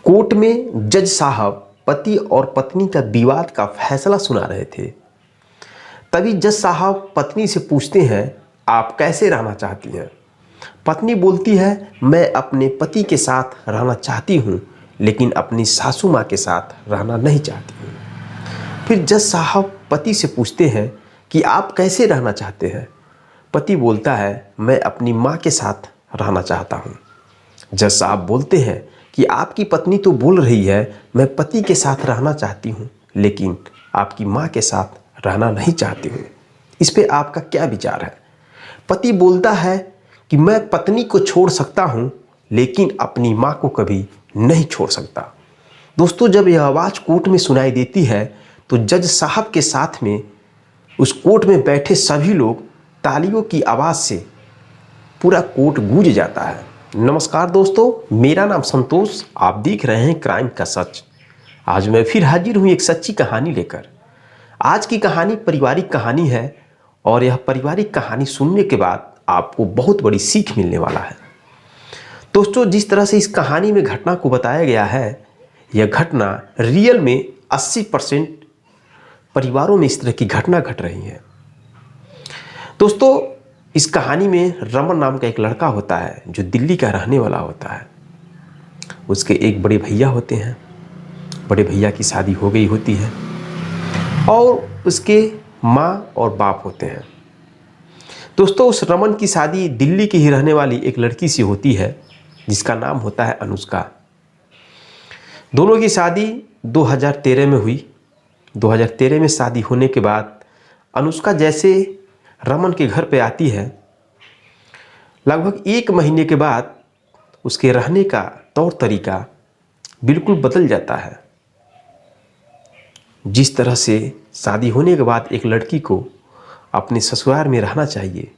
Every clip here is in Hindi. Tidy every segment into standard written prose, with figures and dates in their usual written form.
कोर्ट में जज साहब पति और पत्नी का विवाद का फैसला सुना रहे थे। तभी जज साहब पत्नी से पूछते हैं, आप कैसे रहना चाहती हैं? पत्नी बोलती है, मैं अपने पति के साथ रहना चाहती हूँ, लेकिन अपनी सासू माँ के साथ रहना नहीं चाहती हूँ। फिर जज साहब पति से पूछते हैं कि आप कैसे रहना चाहते हैं? पति बोलता है, मैं अपनी माँ के साथ रहना चाहता हूँ। जज साहब बोलते हैं कि आपकी पत्नी तो बोल रही है मैं पति के साथ रहना चाहती हूँ, लेकिन आपकी माँ के साथ रहना नहीं चाहती हूँ। इस पे आपका क्या विचार है? पति बोलता है कि मैं पत्नी को छोड़ सकता हूँ, लेकिन अपनी माँ को कभी नहीं छोड़ सकता। दोस्तों, जब यह आवाज़ कोर्ट में सुनाई देती है तो जज साहब के साथ में उस कोर्ट में बैठे सभी लोग तालियों की आवाज़ से पूरा कोर्ट गूंज जाता है। नमस्कार दोस्तों, मेरा नाम संतोष, आप देख रहे हैं क्राइम का सच। आज मैं फिर हाजिर हूँ एक सच्ची कहानी लेकर। आज की कहानी पारिवारिक कहानी है और यह पारिवारिक कहानी सुनने के बाद आपको बहुत बड़ी सीख मिलने वाला है। दोस्तों, जिस तरह से इस कहानी में घटना को बताया गया है, यह घटना रियल में 80% परिवारों में इस तरह की घटना घट रही है। दोस्तों, इस कहानी में रमन नाम का एक लड़का होता है जो दिल्ली का रहने वाला होता है। उसके एक बड़े भैया होते हैं। बड़े भैया की शादी हो गई होती है और उसके माँ और बाप होते हैं। दोस्तों, उस रमन की शादी दिल्ली की ही रहने वाली एक लड़की से होती है जिसका नाम होता है अनुष्का। दोनों की शादी 2013 में हुई। 2013 में शादी होने के बाद अनुष्का जैसे रमन के घर पे आती है, लगभग 1 महीने के बाद उसके रहने का तौर तरीका बिल्कुल बदल जाता है। जिस तरह से शादी होने के बाद एक लड़की को अपने ससुराल में रहना चाहिए,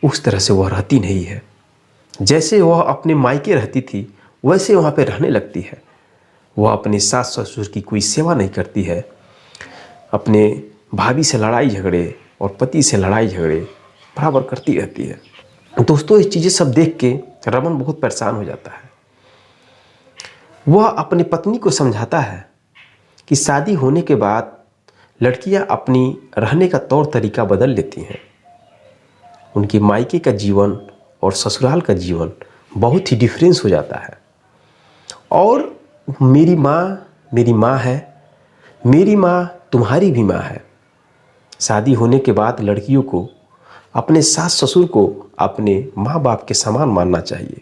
उस तरह से वह रहती नहीं है। जैसे वह अपने मायके रहती थी वैसे वहाँ पे रहने लगती है। वह अपने सास ससुर की कोई सेवा नहीं करती है। अपने भाभी से लड़ाई झगड़े और पति से लड़ाई झगड़े बराबर करती रहती है। दोस्तों, ये चीज़ें सब देख के रमन बहुत परेशान हो जाता है। वह अपनी पत्नी को समझाता है कि शादी होने के बाद लड़कियां अपनी रहने का तौर तरीका बदल लेती हैं। उनके मायके का जीवन और ससुराल का जीवन बहुत ही डिफरेंस हो जाता है। और मेरी माँ है, मेरी माँ तुम्हारी भी माँ है। शादी होने के बाद लड़कियों को अपने सास ससुर को अपने माँ बाप के समान मानना चाहिए।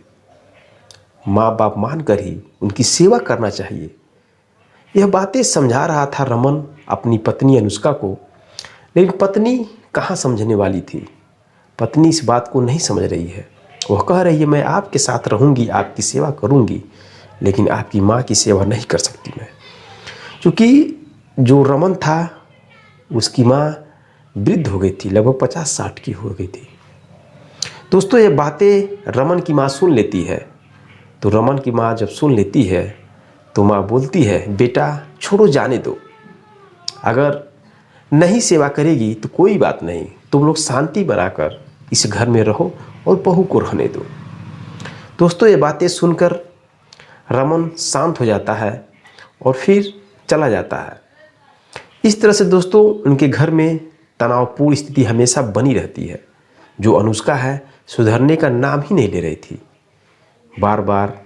माँ बाप मानकर ही उनकी सेवा करना चाहिए। यह बातें समझा रहा था रमन अपनी पत्नी अनुष्का को, लेकिन पत्नी कहाँ समझने वाली थी। पत्नी इस बात को नहीं समझ रही है। वह कह रही है, मैं आपके साथ रहूँगी, आपकी सेवा करूँगी, लेकिन आपकी माँ की सेवा नहीं कर सकती मैं। क्योंकि जो रमन था उसकी माँ वृद्ध हो गई थी, लगभग 50-60 की हो गई थी। दोस्तों, ये बातें रमन की माँ सुन लेती है। तो रमन की माँ जब सुन लेती है तो माँ बोलती है, बेटा छोड़ो, जाने दो। अगर नहीं सेवा करेगी तो कोई बात नहीं, तुम लोग शांति बनाकर इस घर में रहो और बहू को रहने दो। दोस्तों, ये बातें सुनकर रमन शांत हो जाता है और फिर चला जाता है। इस तरह से दोस्तों, उनके घर में तनावपूर्ण स्थिति हमेशा बनी रहती है। जो अनुष्का है सुधरने का नाम ही नहीं ले रही थी। बार बार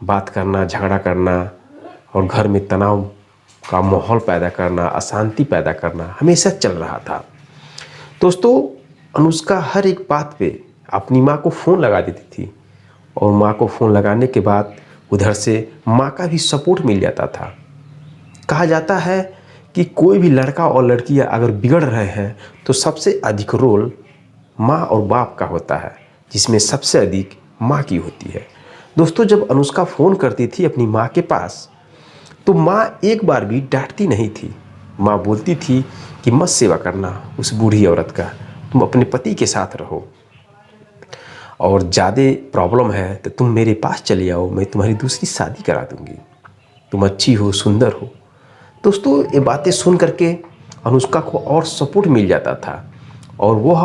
बात करना, झगड़ा करना और घर में तनाव का माहौल पैदा करना, अशांति पैदा करना हमेशा चल रहा था। दोस्तों, अनुष्का हर एक बात पे अपनी माँ को फ़ोन लगा देती थी और माँ को फ़ोन लगाने के बाद उधर से माँ का भी सपोर्ट मिल जाता था। कहा जाता है कि कोई भी लड़का और लड़कियां अगर बिगड़ रहे हैं तो सबसे अधिक रोल माँ और बाप का होता है, जिसमें सबसे अधिक माँ की होती है। दोस्तों, जब अनुष्का फ़ोन करती थी अपनी माँ के पास तो माँ एक बार भी डांटती नहीं थी। माँ बोलती थी कि मत सेवा करना उस बूढ़ी औरत का, तुम अपने पति के साथ रहो, और ज़्यादा प्रॉब्लम है तो तुम मेरे पास चले आओ, मैं तुम्हारी दूसरी शादी करा दूँगी, तुम अच्छी हो, सुंदर हो। दोस्तों, ये बातें सुन करके अनुष्का को और सपोर्ट मिल जाता था और वह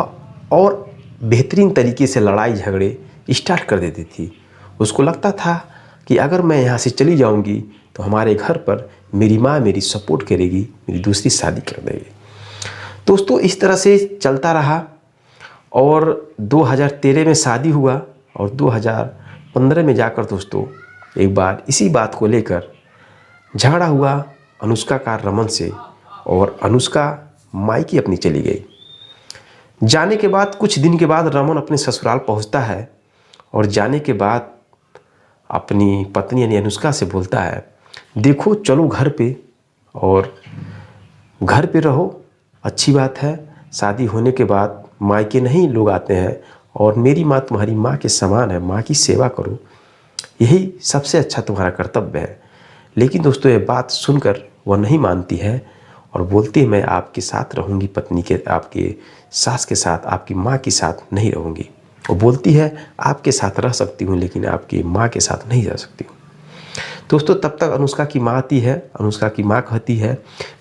और बेहतरीन तरीके से लड़ाई झगड़े स्टार्ट कर देती थी। उसको लगता था कि अगर मैं यहाँ से चली जाऊँगी तो हमारे घर पर मेरी माँ मेरी सपोर्ट करेगी, मेरी दूसरी शादी कर देगी। दोस्तों इस तरह से चलता रहा और 2013 में शादी हुआ और 2015 में जाकर दोस्तों एक बार इसी बात को लेकर झगड़ा हुआ अनुष्का का रमन से और अनुष्का मायके अपनी चली गई। जाने के बाद कुछ दिन के बाद रमन अपने ससुराल पहुंचता है और जाने के बाद अपनी पत्नी यानी अनुष्का से बोलता है, देखो चलो घर पे और घर पे रहो, अच्छी बात है। शादी होने के बाद मायके नहीं लोग आते हैं और मेरी माँ तुम्हारी माँ के समान है, माँ की सेवा करो, यही सबसे अच्छा तुम्हारा कर्तव्य है। लेकिन दोस्तों ये बात सुनकर वह नहीं मानती है और बोलती है मैं आपके साथ रहूँगी, पत्नी के आपके सास के साथ, आपकी माँ के साथ नहीं रहूँगी। वो बोलती है आपके साथ रह सकती हूँ लेकिन आपकी माँ के साथ नहीं रह सकती हूँ। दोस्तों तब तक अनुष्का की माँ आती है। अनुष्का की माँ कहती है,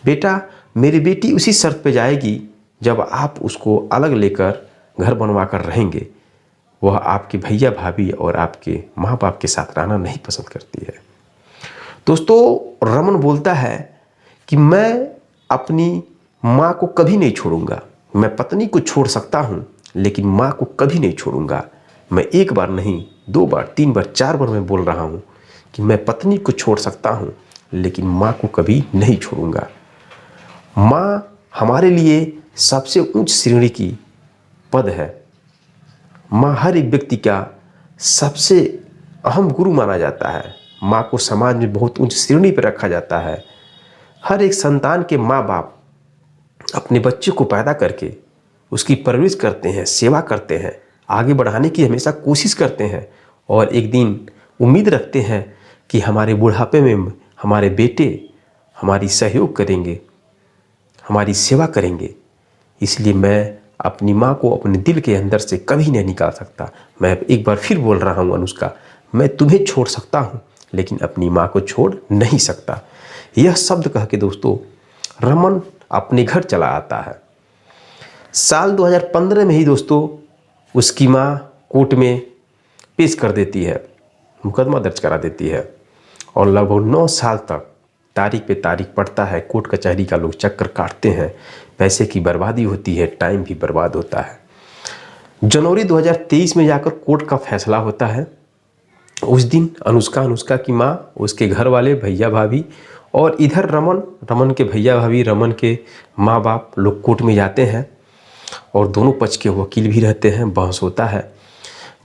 बेटा मेरी बेटी उसी शर्त पे जाएगी जब आप उसको अलग लेकर घर बनवा कर रहेंगे। वह आपके भैया भाभी और आपके माँ बाप के साथ रहना नहीं पसंद करती है। दोस्तों रमन बोलता है कि मैं अपनी माँ को कभी नहीं छोड़ूंगा। मैं पत्नी को छोड़ सकता हूँ लेकिन माँ को कभी नहीं छोड़ूंगा। मैं एक बार नहीं, 2 बार, 3 बार, 4 बार मैं बोल रहा हूँ कि मैं पत्नी को छोड़ सकता हूँ लेकिन माँ को कभी नहीं छोड़ूंगा। माँ हमारे लिए सबसे उच्च श्रेणी की पद है। माँ हर एक व्यक्ति का सबसे अहम गुरु माना जाता है। माँ को समाज में बहुत उच्च श्रेणी पर रखा जाता है। हर एक संतान के माँ बाप अपने बच्चे को पैदा करके उसकी परवरिश करते हैं, सेवा करते हैं, आगे बढ़ाने की हमेशा कोशिश करते हैं और एक दिन उम्मीद रखते हैं कि हमारे बुढ़ापे में हमारे बेटे हमारी सहयोग करेंगे, हमारी सेवा करेंगे। इसलिए मैं अपनी माँ को अपने दिल के अंदर से कभी नहीं निकाल सकता। मैं एक बार फिर बोल रहा हूँ अनुष्का, मैं तुम्हें छोड़ सकता हूँ लेकिन अपनी माँ को छोड़ नहीं सकता। यह शब्द कह के दोस्तों रमन अपने घर चला आता है। साल 2015 में ही दोस्तों उसकी माँ कोर्ट में पेश कर देती है, मुकदमा दर्ज करा देती है और लगभग 9 साल तक तारीख पे तारीख पड़ता है। कोर्ट कचहरी का लोग चक्कर काटते हैं, पैसे की बर्बादी होती है, टाइम भी बर्बाद होता है। जनवरी 2023 में जाकर कोर्ट का फैसला होता है। उस दिन अनुष्का की माँ, उसके घर वाले भैया भाभी और इधर रमन के भैया भाभी, रमन के माँ बाप लोग कोर्ट में जाते हैं और दोनों पक्ष के वकील भी रहते हैं। बहस होता है।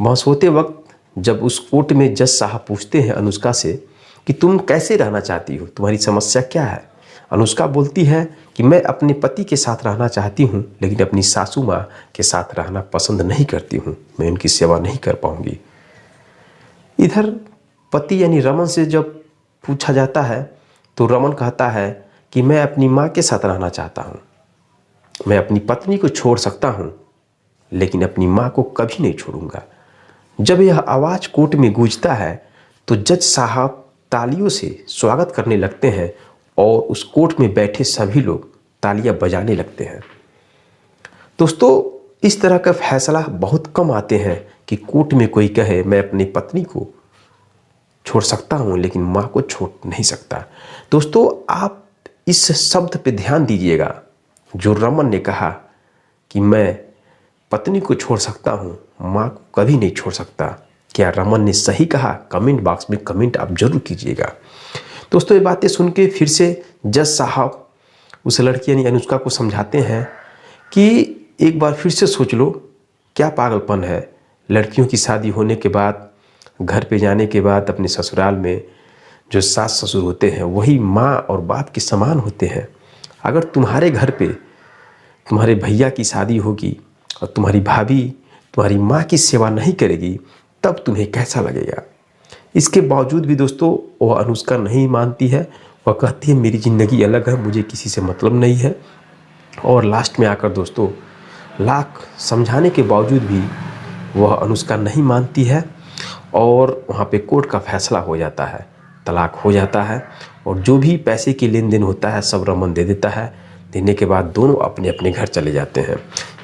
बहस होते वक्त जब उस कोर्ट में जज साहब पूछते हैं अनुष्का से कि तुम कैसे रहना चाहती हो, तुम्हारी समस्या क्या है। अनुष्का बोलती है कि मैं अपने पति के साथ रहना चाहती हूँ लेकिन अपनी सासू माँ के साथ रहना पसंद नहीं करती हूँ, मैं उनकी सेवा नहीं कर पाऊँगी। इधर पति यानी रमन से जब पूछा जाता है तो रमन कहता है कि मैं अपनी माँ के साथ रहना चाहता हूँ, मैं अपनी पत्नी को छोड़ सकता हूँ लेकिन अपनी माँ को कभी नहीं छोड़ूंगा। जब यह आवाज़ कोर्ट में गूंजता है तो जज साहब तालियों से स्वागत करने लगते हैं और उस कोर्ट में बैठे सभी लोग तालियां बजाने लगते हैं। दोस्तों इस तरह का फैसला बहुत कम आते हैं कि कोर्ट में कोई कहे मैं अपनी पत्नी को छोड़ सकता हूं लेकिन मां को छोड़ नहीं सकता। दोस्तों आप इस शब्द पे ध्यान दीजिएगा जो रमन ने कहा कि मैं पत्नी को छोड़ सकता हूं, मां को कभी नहीं छोड़ सकता। क्या रमन ने सही कहा? कमेंट बॉक्स में कमेंट आप जरूर कीजिएगा। दोस्तों ये बातें सुन के फिर से जज साहब उस लड़की यानी अनुष्का को समझाते हैं कि एक बार फिर से सोच लो, क्या पागलपन है। लड़कियों की शादी होने के बाद, घर पे जाने के बाद अपने ससुराल में जो सास ससुर होते हैं वही माँ और बाप के समान होते हैं। अगर तुम्हारे घर पे तुम्हारे भैया की शादी होगी और तुम्हारी भाभी तुम्हारी माँ की सेवा नहीं करेगी तब तुम्हें कैसा लगेगा। इसके बावजूद भी दोस्तों वह अनुष्का नहीं मानती है। वह कहती है मेरी ज़िंदगी अलग है, मुझे किसी से मतलब नहीं है। और लास्ट में आकर दोस्तों लाख समझाने के बावजूद भी वह अनुष्का नहीं मानती है और वहाँ पे कोर्ट का फैसला हो जाता है, तलाक हो जाता है और जो भी पैसे की लेन देन होता है सब रमन दे देता है। देने के बाद दोनों अपने अपने घर चले जाते हैं।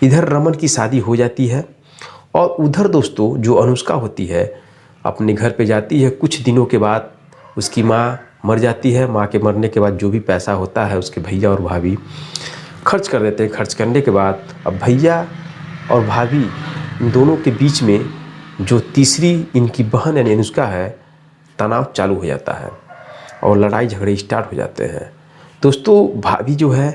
इधर रमन की शादी हो जाती है और उधर दोस्तों जो अनुष्का होती है अपने घर पे जाती है। कुछ दिनों के बाद उसकी माँ मर जाती है। माँ के मरने के बाद जो भी पैसा होता है उसके भैया और भाभी खर्च कर देते हैं। खर्च करने के बाद अब भैया और भाभी इन दोनों के बीच में जो तीसरी इनकी बहन यानी अनुष्का है, तनाव चालू हो जाता है और लड़ाई झगड़े स्टार्ट हो जाते हैं। दोस्तों भाभी जो है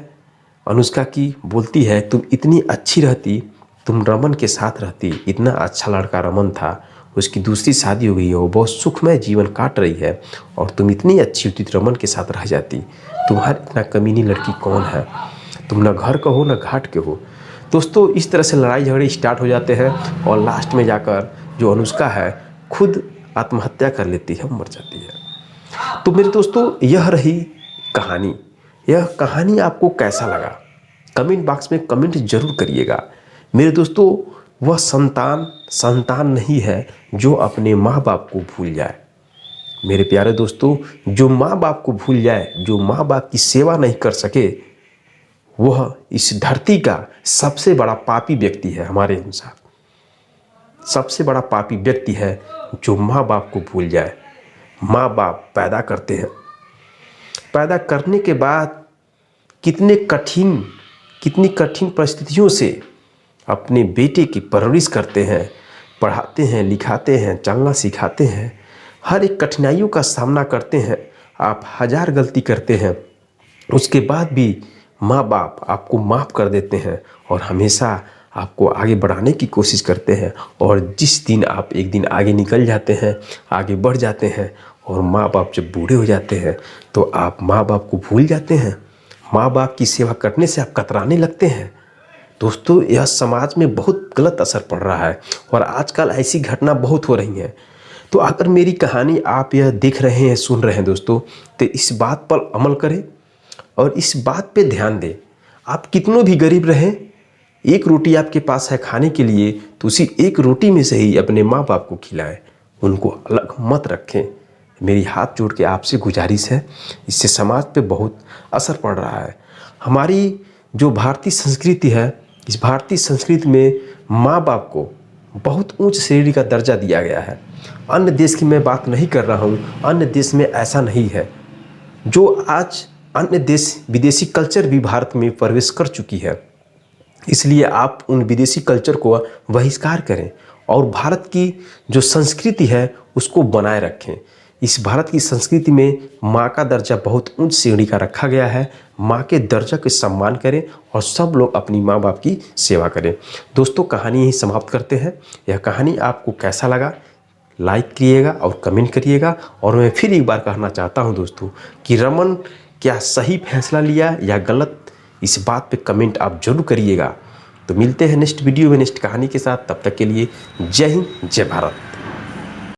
अनुष्का की बोलती है, तुम इतनी अच्छी रहती, तुम रमन के साथ रहती, इतना अच्छा लड़का रमन था, उसकी दूसरी शादी हो गई है, वो बहुत सुखमय जीवन काट रही है और तुम इतनी अच्छी होती तो रमन के साथ रह जाती। तुम्हारी इतना कमीनी लड़की कौन है, तुम ना घर का हो ना घाट के हो। दोस्तों इस तरह से लड़ाई झगड़े स्टार्ट हो जाते हैं और लास्ट में जाकर जो अनुष्का है खुद आत्महत्या कर लेती है, मर जाती है। तो मेरे दोस्तों यह रही कहानी। यह कहानी आपको कैसा लगा कमेंट बॉक्स में कमेंट जरूर करिएगा। मेरे दोस्तों वह संतान नहीं है जो अपने माँ बाप को भूल जाए। मेरे प्यारे दोस्तों, जो माँ बाप को भूल जाए, जो माँ बाप की सेवा नहीं कर सके, वह इस धरती का सबसे बड़ा पापी व्यक्ति है। हमारे अनुसार सबसे बड़ा पापी व्यक्ति है जो माँ बाप को भूल जाए। माँ बाप पैदा करते हैं, पैदा करने के बाद कितनी कठिन परिस्थितियों से अपने बेटे की परवरिश करते हैं, पढ़ाते हैं, लिखाते हैं, चलना सिखाते हैं, हर एक कठिनाइयों का सामना करते हैं। आप 1000 गलती करते हैं, उसके बाद भी माँ बाप आपको माफ़ कर देते हैं और हमेशा आपको आगे बढ़ाने की कोशिश करते हैं। और जिस दिन आप एक दिन आगे निकल जाते हैं, आगे बढ़ जाते हैं और माँ बाप जब बूढ़े हो जाते हैं तो आप माँ बाप को भूल जाते हैं। माँ बाप की सेवा करने से आप कतराने लगते हैं। दोस्तों यह समाज में बहुत गलत असर पड़ रहा है और आजकल ऐसी घटना बहुत हो रही हैं। तो अगर मेरी कहानी आप यह देख रहे हैं, सुन रहे हैं दोस्तों, तो इस बात पर अमल करें और इस बात पे ध्यान दें। आप कितनों भी गरीब रहें, एक रोटी आपके पास है खाने के लिए तो उसी एक रोटी में से ही अपने माँ बाप को खिलाएं, उनको अलग मत रखें। मेरी हाथ जोड़ के आपसे गुजारिश है, इससे समाज पे बहुत असर पड़ रहा है। हमारी जो भारतीय संस्कृति है, इस भारतीय संस्कृति में माँ बाप को बहुत उच्च श्रेणी का दर्जा दिया गया है। अन्य देश की मैं बात नहीं कर रहा हूँ, अन्य देश में ऐसा नहीं है। जो आज अन्य देश विदेशी कल्चर भी भारत में प्रवेश कर चुकी है, इसलिए आप उन विदेशी कल्चर को बहिष्कार करें और भारत की जो संस्कृति है उसको बनाए रखें। इस भारत की संस्कृति में माँ का दर्जा बहुत उच्च श्रेणी का रखा गया है। माँ के दर्जा के सम्मान करें और सब लोग अपनी माँ बाप की सेवा करें। दोस्तों कहानी यही समाप्त करते हैं। यह कहानी आपको कैसा लगा लाइक करिएगा और कमेंट करिएगा। और मैं फिर एक बार कहना चाहता हूँ दोस्तों कि रमन क्या सही फैसला लिया या गलत, इस बात पे कमेंट आप जरूर करिएगा। तो मिलते हैं नेक्स्ट वीडियो में नेक्स्ट कहानी के साथ। तब तक के लिए जय हिंद, जय भारत।